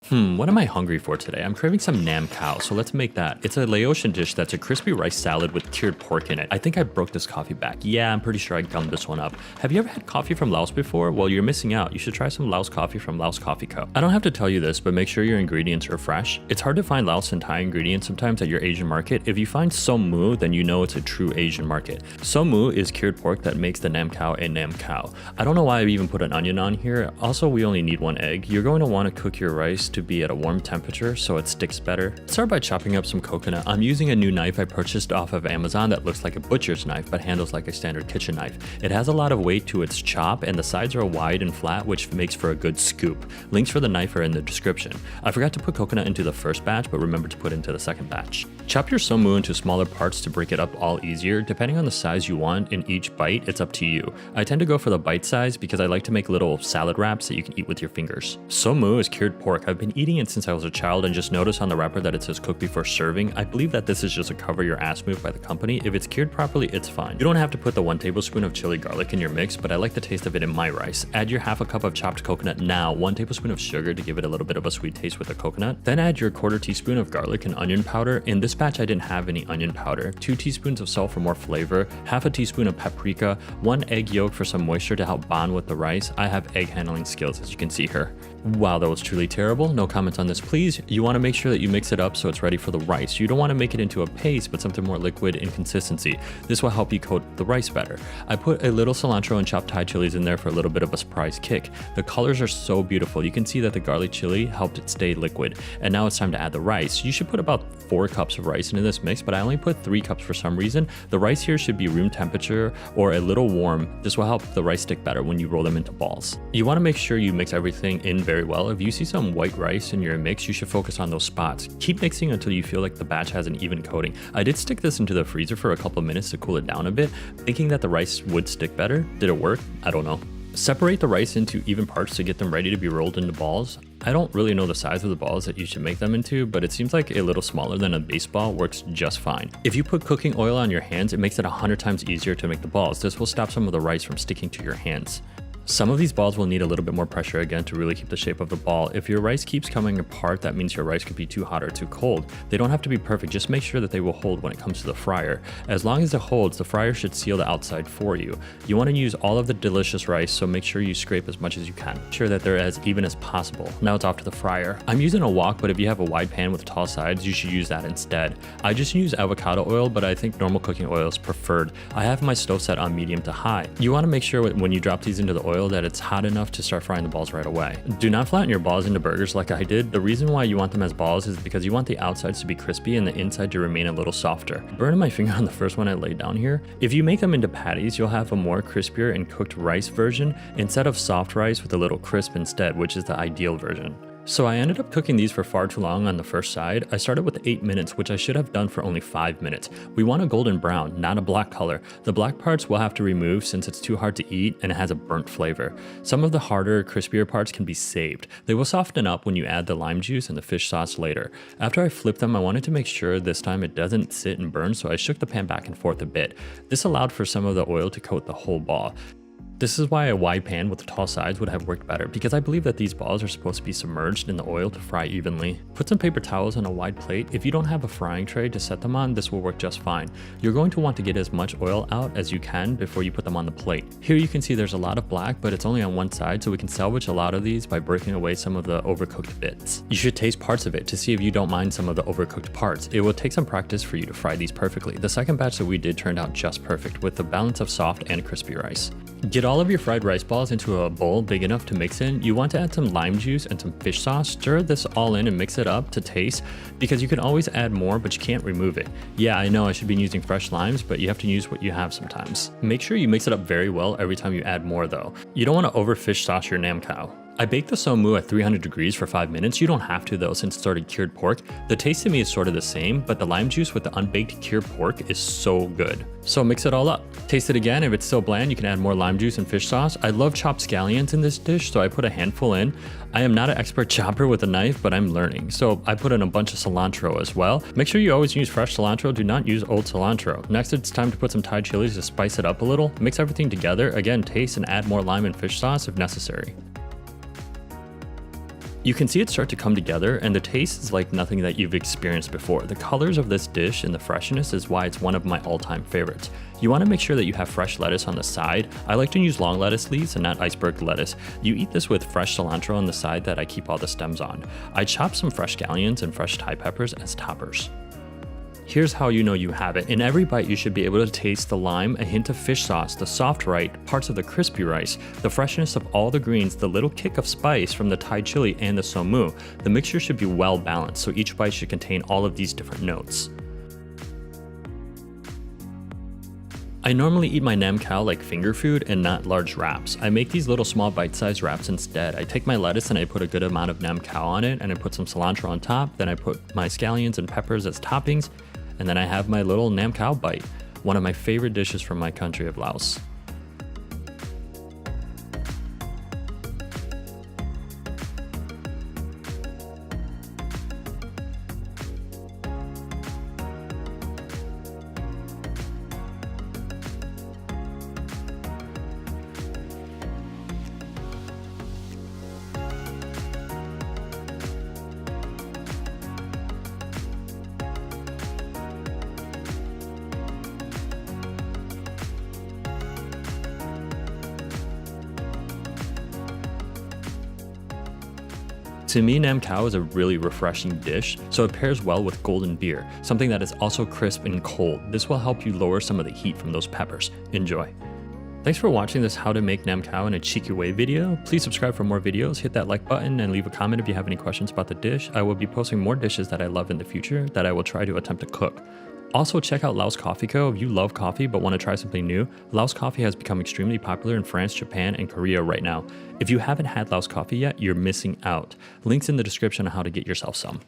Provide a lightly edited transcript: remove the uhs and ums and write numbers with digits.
What am I hungry for today? I'm craving some nam khao, so let's make that. It's a Laotian dish that's a crispy rice salad with cured pork in it. I think I broke this coffee back. Yeah, I'm pretty sure I gummed this one up. Have you ever had coffee from Laos before? Well, you're missing out. You should try some Laos coffee from Laos Coffee Co. I don't have to tell you this, but make sure your ingredients are fresh. It's hard to find Laos and Thai ingredients sometimes at your Asian market. If you find som mu, then you know it's a true Asian market. Som mu is cured pork that makes the nam khao a nam khao. I don't know why I even put an onion on here. Also, we only need 1 egg. You're going to want to cook your rice to be at a warm temperature so it sticks better. Start by chopping up some coconut. I'm using a new knife I purchased off of Amazon that looks like a butcher's knife but handles like a standard kitchen knife. It has a lot of weight to its chop and the sides are wide and flat, which makes for a good scoop. Links for the knife are in the description. I forgot to put coconut into the first batch, but remember to put into the second batch. Chop your som mu into smaller parts to break it up all easier. Depending on the size you want in each bite, it's up to you. I tend to go for the bite size because I like to make little salad wraps that you can eat with your fingers. Som mu is cured pork. I've been eating it since I was a child and just noticed on the wrapper that it says cook before serving. I believe that this is just a cover your ass move by the company. If it's cured properly, it's fine. You don't have to put the 1 tablespoon of chili garlic in your mix, but I like the taste of it in my rice. Add your ½ cup of chopped coconut now, 1 tablespoon of sugar to give it a little bit of a sweet taste with the coconut. Then add your 1/4 teaspoon of garlic and onion powder. In this batch, I didn't have any onion powder. 2 teaspoons of salt for more flavor, ½ teaspoon of paprika, 1 egg yolk for some moisture to help bond with the rice. I have egg handling skills, as you can see here. Wow, that was truly terrible. No comments on this, please. You want to make sure that you mix it up so it's ready for the rice. You don't want to make it into a paste, but something more liquid in consistency. This will help you coat the rice better. I put a little cilantro and chopped Thai chilies in there for a little bit of a surprise kick. The colors are so beautiful. You can see that the garlic chili helped it stay liquid. And now it's time to add the rice. You should put about 4 cups of rice into this mix, but I only put 3 cups for some reason. The rice here should be room temperature or a little warm. This will help the rice stick better when you roll them into balls. You want to make sure you mix everything in very well. If you see some white rice in your mix, you should focus on those spots. Keep mixing until you feel like the batch has an even coating. I did stick this into the freezer for a couple of minutes to cool it down a bit, thinking that the rice would stick better. Did it work? I don't know. Separate the rice into even parts to get them ready to be rolled into balls. I don't really know the size of the balls that you should make them into, but it seems like a little smaller than a baseball works just fine. If you put cooking oil on your hands, it makes it 100 times easier to make the balls. This will stop some of the rice from sticking to your hands. Some of these balls will need a little bit more pressure again to really keep the shape of the ball. If your rice keeps coming apart, that means your rice could be too hot or too cold. They don't have to be perfect, just make sure that they will hold when it comes to the fryer. As long as it holds, the fryer should seal the outside for you. You want to use all of the delicious rice, so make sure you scrape as much as you can. Make sure that they're as even as possible. Now it's off to the fryer. I'm using a wok, but if you have a wide pan with tall sides, you should use that instead. I just use avocado oil, but I think normal cooking oil is preferred. I have my stove set on medium to high. You want to make sure when you drop these into the oil that it's hot enough to start frying the balls right away. Do not flatten your balls into burgers like I did. The reason why you want them as balls is because you want the outsides to be crispy and the inside to remain a little softer. Burning my finger on the first one I laid down here. If you make them into patties, you'll have a more crispier and cooked rice version instead of soft rice with a little crisp instead, which is the ideal version. So I ended up cooking these for far too long on the first side. I started with 8 minutes, which I should have done for only 5 minutes. We want a golden brown, not a black color. The black parts we'll have to remove since it's too hard to eat and it has a burnt flavor. Some of the harder, crispier parts can be saved. They will soften up when you add the lime juice and the fish sauce later. After I flipped them, I wanted to make sure this time it doesn't sit and burn, so I shook the pan back and forth a bit. This allowed for some of the oil to coat the whole ball. This is why a wide pan with tall sides would have worked better, because I believe that these balls are supposed to be submerged in the oil to fry evenly. Put some paper towels on a wide plate. If you don't have a frying tray to set them on, this will work just fine. You're going to want to get as much oil out as you can before you put them on the plate. Here you can see there's a lot of black, but it's only on one side, so we can salvage a lot of these by breaking away some of the overcooked bits. You should taste parts of it to see if you don't mind some of the overcooked parts. It will take some practice for you to fry these perfectly. The second batch that we did turned out just perfect with the balance of soft and crispy rice. Get all of your fried rice balls into a bowl big enough to mix in. You want to add some lime juice and some fish sauce. Stir this all in and mix it up to taste, because you can always add more, but you can't remove it. Yeah, I know I should be using fresh limes, but you have to use what you have sometimes. Make sure you mix it up very well every time you add more though. You don't want to over fish sauce your nam khao. I baked the som mu at 300 degrees for 5 minutes. You don't have to though, since it's already cured pork. The taste to me is sort of the same, but the lime juice with the unbaked cured pork is so good. So mix it all up. Taste it again. If it's still bland, you can add more lime juice and fish sauce. I love chopped scallions in this dish, so I put a handful in. I am not an expert chopper with a knife, but I'm learning. So I put in a bunch of cilantro as well. Make sure you always use fresh cilantro. Do not use old cilantro. Next, it's time to put some Thai chilies to spice it up a little. Mix everything together. Again, taste and add more lime and fish sauce if necessary. You can see it start to come together, and the taste is like nothing that you've experienced before. The colors of this dish and the freshness is why it's one of my all-time favorites. You want to make sure that you have fresh lettuce on the side. I like to use long lettuce leaves and not iceberg lettuce. You eat this with fresh cilantro on the side that I keep all the stems on. I chop some fresh scallions and fresh Thai peppers as toppers. Here's how you know you have it. In every bite, you should be able to taste the lime, a hint of fish sauce, the soft rice, parts of the crispy rice, the freshness of all the greens, the little kick of spice from the Thai chili and the somu. The mixture should be well balanced, so each bite should contain all of these different notes. I normally eat my nam khao like finger food and not large wraps. I make these little small bite-sized wraps instead. I take my lettuce and I put a good amount of nam khao on it, and I put some cilantro on top, then I put my scallions and peppers as toppings, and then I have my little nam khao bite, one of my favorite dishes from my country of Laos. To me, nam khao is a really refreshing dish, so it pairs well with golden beer, something that is also crisp and cold. This will help you lower some of the heat from those peppers. Enjoy. Thanks for watching this how to make nam khao in a cheeky way video. Please subscribe for more videos, hit that like button, and leave a comment if you have any questions about the dish. I will be posting more dishes that I love in the future that I will try to attempt to cook. Also, check out Laos Coffee Co. If you love coffee but want to try something new, Laos Coffee has become extremely popular in France, Japan, and Korea right now. If you haven't had Laos Coffee yet, you're missing out. Links in the description on how to get yourself some.